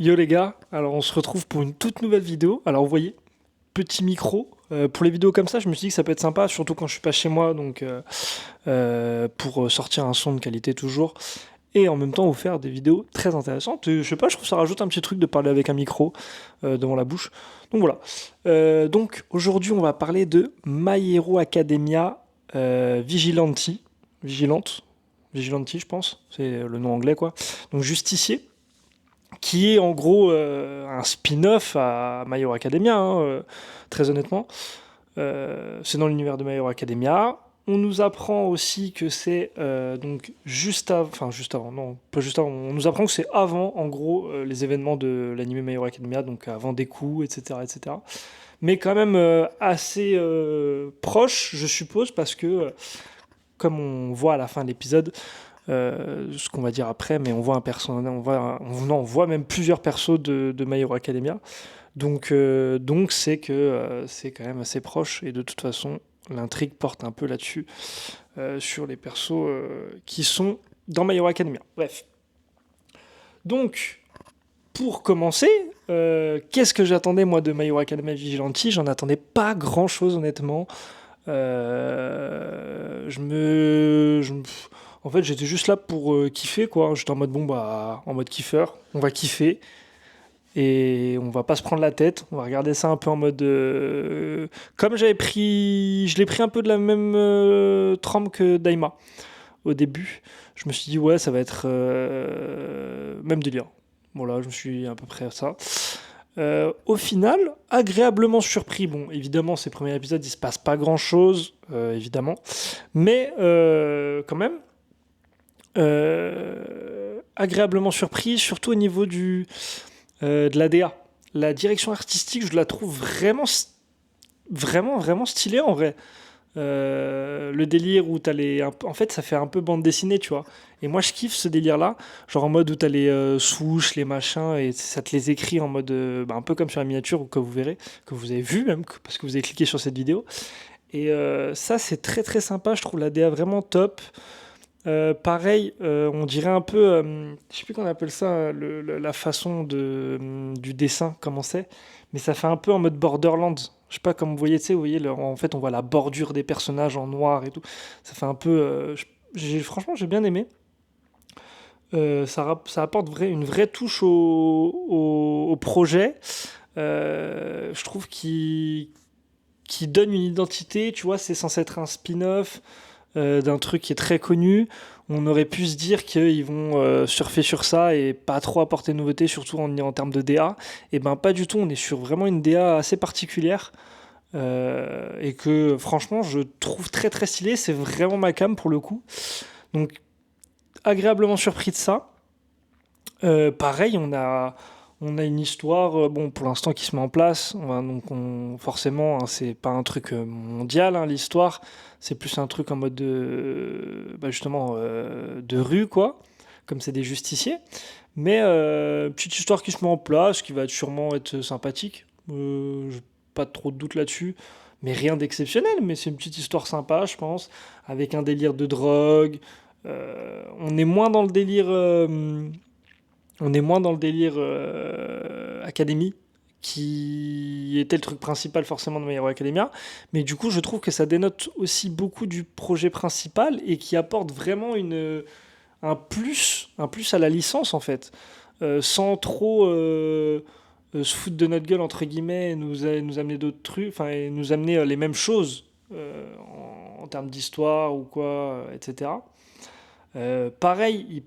Yo les gars, alors on se retrouve pour une toute nouvelle vidéo. Alors vous voyez, petit micro. Pour les vidéos comme ça, je me suis dit que ça peut être sympa, surtout quand je suis pas chez moi, donc pour sortir un son de qualité toujours, et en même temps vous faire des vidéos très intéressantes. Et je sais pas, je trouve que ça rajoute un petit truc de parler avec un micro devant la bouche. Donc voilà. Donc aujourd'hui, on va parler de My Hero Academia Vigilante, Vigilante, je pense, c'est le nom anglais quoi. Donc justicier qui est en gros un spin-off à My Hero Academia, hein, très honnêtement. C'est dans l'univers de My Hero Academia. On nous apprend aussi que c'est donc juste avant, non, pas juste avant, on nous apprend que c'est avant, en gros, les événements de l'anime My Hero Academia, donc avant des coups, etc., etc. Mais quand même assez proche, je suppose, parce que, comme on voit à la fin de l'épisode, ce qu'on va dire après, mais on voit un personnage, non, on voit même plusieurs persos de My Hero Academia. Donc c'est que c'est quand même assez proche et de toute façon l'intrigue porte un peu là-dessus sur les persos qui sont dans My Hero Academia. Bref. Donc pour commencer, qu'est-ce que j'attendais moi de My Hero Academia Vigilante? J'en attendais pas grand-chose honnêtement. En fait, j'étais juste là pour kiffer, quoi. J'étais en mode, bon, bah, en mode kiffeur, on va kiffer. Et on va pas se prendre la tête, on va regarder ça un peu en mode. Comme j'avais pris. Je l'ai pris un peu de la même trempe que Daima au début. Je me suis dit, ouais, ça va être. Même délire. Voilà, je me suis dit à peu près à ça. Au final, agréablement surpris. Bon, évidemment, ces premiers épisodes, il se passe pas grand chose, évidemment. Mais quand même, agréablement surpris, surtout au niveau de la DA. La direction artistique, je la trouve vraiment stylée en vrai. Le délire où t'as les. En fait, ça fait un peu bande dessinée, tu vois. Et moi, je kiffe ce délire-là. Genre en mode où t'as les souches, les machins, et ça te les écrit en mode. Bah, un peu comme sur la miniature, ou que vous verrez, que vous avez vu même, parce que vous avez cliqué sur cette vidéo. Et ça, c'est très sympa. Je trouve la DA vraiment top. Pareil, on dirait un peu, je sais plus qu'on appelle ça, la façon du dessin, comment c'est, mais ça fait un peu en mode Borderlands. Je sais pas, comme vous voyez, tu sais, vous voyez, en fait, on voit la bordure des personnages en noir et tout. Ça fait un peu, franchement, j'ai bien aimé. Ça apporte une vraie touche au projet. Je trouve qu'il donne une identité, tu vois, c'est censé être un spin-off d'un truc qui est très connu. On aurait pu se dire qu'ils vont surfer sur ça et pas trop apporter de nouveautés, surtout en termes de DA. Et ben pas du tout, on est sur vraiment une DA assez particulière et que franchement je trouve très stylé. C'est vraiment ma cam pour le coup. Donc agréablement surpris de ça. Pareil, on a une histoire, bon, pour l'instant, qui se met en place. Forcément, hein, c'est pas un truc mondial, hein, l'histoire. C'est plus un truc en mode bah, justement, de rue, quoi. Comme c'est des justiciers. Mais petite histoire qui se met en place, qui va sûrement être sympathique. J'ai pas trop de doute là-dessus. Mais rien d'exceptionnel. Mais c'est une petite histoire sympa, je pense. Avec un délire de drogue. On est moins dans le délire. On est moins dans le délire Academy, qui était le truc principal forcément de My Hero Academia. Mais du coup, je trouve que ça dénote aussi beaucoup du projet principal et qui apporte vraiment un plus à la licence en fait. Sans trop se foutre de notre gueule entre guillemets, et nous amener d'autres trucs, enfin, et nous amener les mêmes choses en termes d'histoire ou quoi, etc. Pareil,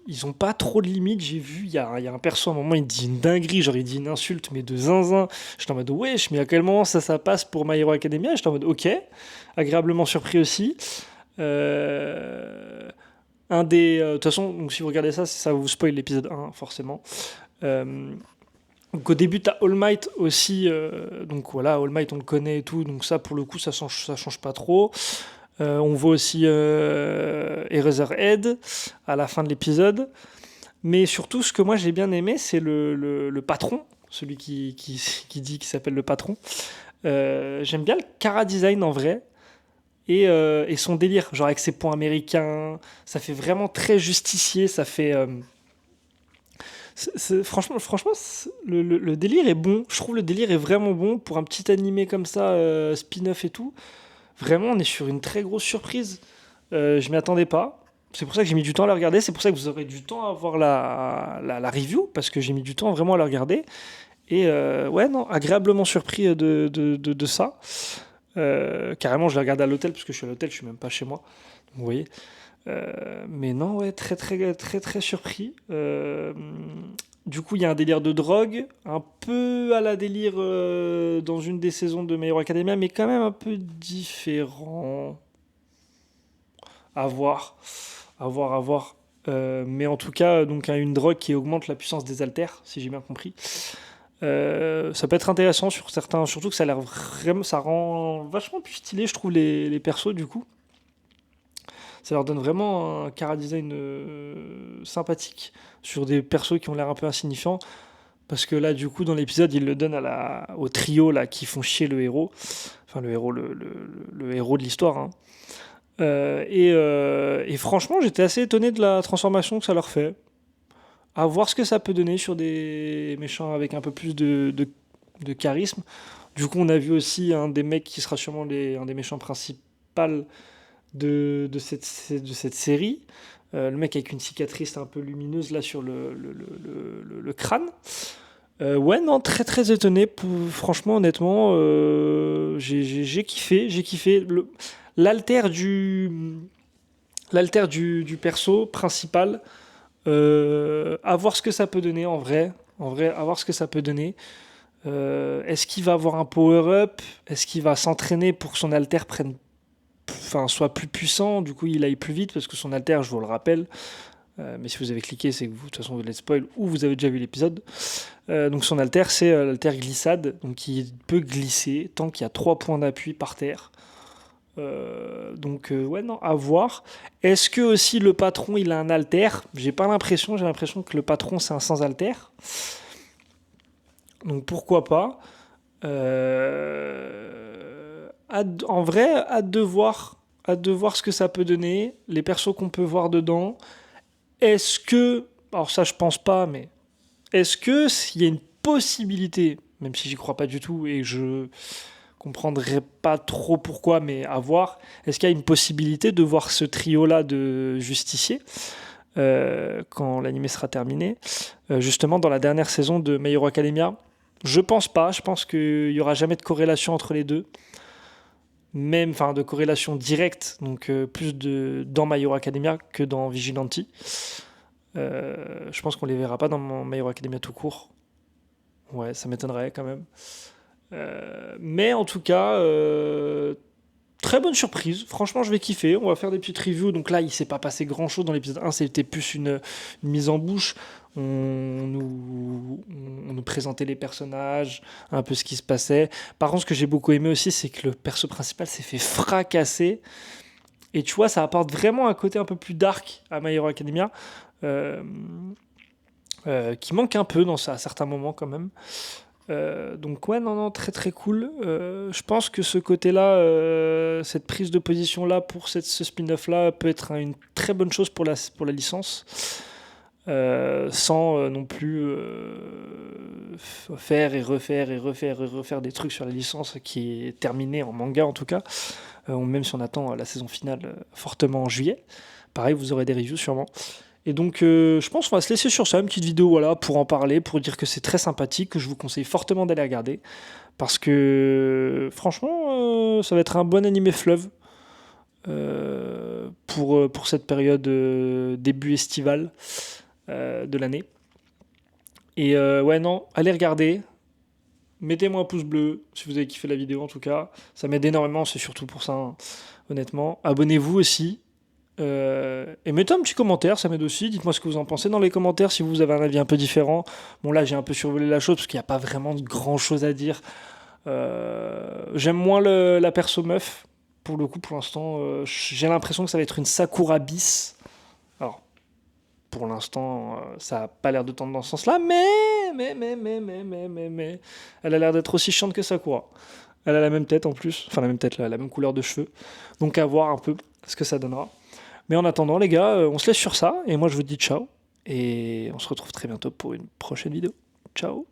ils ont pas trop de limites. J'ai vu, il y a un perso à un moment, il dit une dinguerie, genre il dit une insulte, mais de zinzin. J'étais en mode, wesh, mais à quel moment ça passe pour My Hero Academia? J'étais en mode, ok, agréablement surpris aussi. Euh, de toute façon, donc si vous regardez ça, ça vous spoil l'épisode 1, forcément. Euh, donc au début, t'as All Might aussi. Donc voilà, All Might, on le connaît et tout. Donc ça, pour le coup, ça change pas trop. On voit aussi Eraserhead à la fin de l'épisode. Mais surtout, ce que moi j'ai bien aimé, c'est le patron, celui qui dit qu'il s'appelle le patron. J'aime bien le Cara Design en vrai. Et son délire, genre avec ses points américains, ça fait vraiment très justicier, Franchement, le délire est bon. Je trouve le délire est vraiment bon pour un petit animé comme ça, spin-off et tout. Vraiment, on est sur une très grosse surprise. Je m'y attendais pas. C'est pour ça que j'ai mis du temps à la regarder. C'est pour ça que vous aurez du temps à voir la review, parce que j'ai mis du temps vraiment à la regarder. Et ouais, non, agréablement surpris de ça. Carrément, je l'ai regardé à l'hôtel, parce que je suis à l'hôtel, je suis même pas chez moi. Donc, vous voyez. Mais non, ouais, très très très très surpris. Du coup, il y a un délire de drogue, un peu à la délire dans une des saisons de My Hero Academia, mais quand même un peu différent. À voir, à voir, à voir. Mais en tout cas, donc une drogue qui augmente la puissance des haltères, si j'ai bien compris. Ça peut être intéressant sur certains, surtout que ça a l'air vraiment, ça rend vachement plus stylé, je trouve les persos du coup. Ça leur donne vraiment un chara-design sympathique sur des persos qui ont l'air un peu insignifiants. Parce que là, du coup, dans l'épisode, ils le donnent au trio là, qui font chier le héros. Enfin, le héros, le héros de l'histoire. Hein. Et franchement, j'étais assez étonné de la transformation que ça leur fait. À voir ce que ça peut donner sur des méchants avec un peu plus de charisme. Du coup, on a vu aussi un des mecs qui sera sûrement un des méchants principaux de cette série. Le mec avec une cicatrice un peu lumineuse là sur le crâne. Ouais, non, très très étonné. Franchement, honnêtement, j'ai kiffé. J'ai kiffé. L'alter du, l'alter du perso principal. À voir ce que ça peut donner en vrai. En vrai, à voir ce que ça peut donner. Est-ce qu'il va avoir un power-up? Est-ce qu'il va s'entraîner pour que son alter soit plus puissant? Du coup, il aille plus vite parce que son alter, je vous le rappelle. Mais si vous avez cliqué, c'est que vous, de toute façon, vous l'avez spoil ou vous avez déjà vu l'épisode. Donc son alter, c'est l'alter glissade, donc il peut glisser tant qu'il y a 3 points d'appui par terre. Donc ouais, non, à voir. Est-ce que aussi le patron il a un alter? J'ai pas l'impression, j'ai l'impression que le patron c'est un sans alter. Donc pourquoi pas. En vrai, hâte de voir ce que ça peut donner, les persos qu'on peut voir dedans. Est-ce que, alors ça je pense pas, mais est-ce que s'il y a une possibilité, même si j'y crois pas du tout et je comprendrais pas trop pourquoi, mais à voir, est-ce qu'il y a une possibilité de voir ce trio-là de justiciers quand l'anime sera terminé, justement dans la dernière saison de My Hero Academia? Je pense pas, je pense qu'il y aura jamais de corrélation entre les deux, même enfin de corrélation directe, donc plus dans My Hero Academia que dans Vigilante. Je pense qu'on les verra pas dans My Hero Academia tout court. Ouais, ça m'étonnerait quand même. Mais en tout cas, très bonne surprise. Franchement, je vais kiffer. On va faire des petites reviews. Donc là, il s'est pas passé grand chose dans l'épisode 1. C'était plus une mise en bouche. On nous présentait les personnages, un peu ce qui se passait. Par contre, ce que j'ai beaucoup aimé aussi, c'est que le perso principal s'est fait fracasser. Et tu vois, ça apporte vraiment un côté un peu plus dark à My Hero Academia. euh, qui manque un peu à certains moments quand même. Donc ouais, non, non, très très cool. Je pense que ce côté-là, cette prise de position-là pour ce spin-off-là peut être une très bonne chose pour la licence. Sans non plus faire et refaire et refaire et refaire des trucs sur la licence qui est terminée en manga en tout cas, même si on attend la saison finale fortement en juillet. Pareil, vous aurez des reviews sûrement. Et donc, je pense qu'on va se laisser sur ça, une petite vidéo voilà, pour en parler, pour dire que c'est très sympathique, que je vous conseille fortement d'aller regarder. Parce que, franchement, ça va être un bon animé fleuve pour cette période début estivale de l'année. Et ouais, non, allez regarder. Mettez-moi un pouce bleu si vous avez kiffé la vidéo en tout cas. Ça m'aide énormément, c'est surtout pour ça, hein, honnêtement. Abonnez-vous aussi. Et mettez un petit commentaire, ça m'aide aussi. Dites-moi ce que vous en pensez dans les commentaires si vous avez un avis un peu différent. Bon, là, j'ai un peu survolé la chose parce qu'il n'y a pas vraiment de grand chose à dire. J'aime moins la perso meuf. Pour le coup, pour l'instant, j'ai l'impression que ça va être une Sakura bis. Alors, pour l'instant, ça n'a pas l'air de tendre dans ce sens-là, mais. Elle a l'air d'être aussi chiante que Sakura. Elle a la même tête en plus. Enfin, la même tête, la même couleur de cheveux. Donc, à voir un peu ce que ça donnera. Mais en attendant, les gars, on se laisse sur ça. Et moi, je vous dis ciao. et on se retrouve très bientôt pour une prochaine vidéo. Ciao!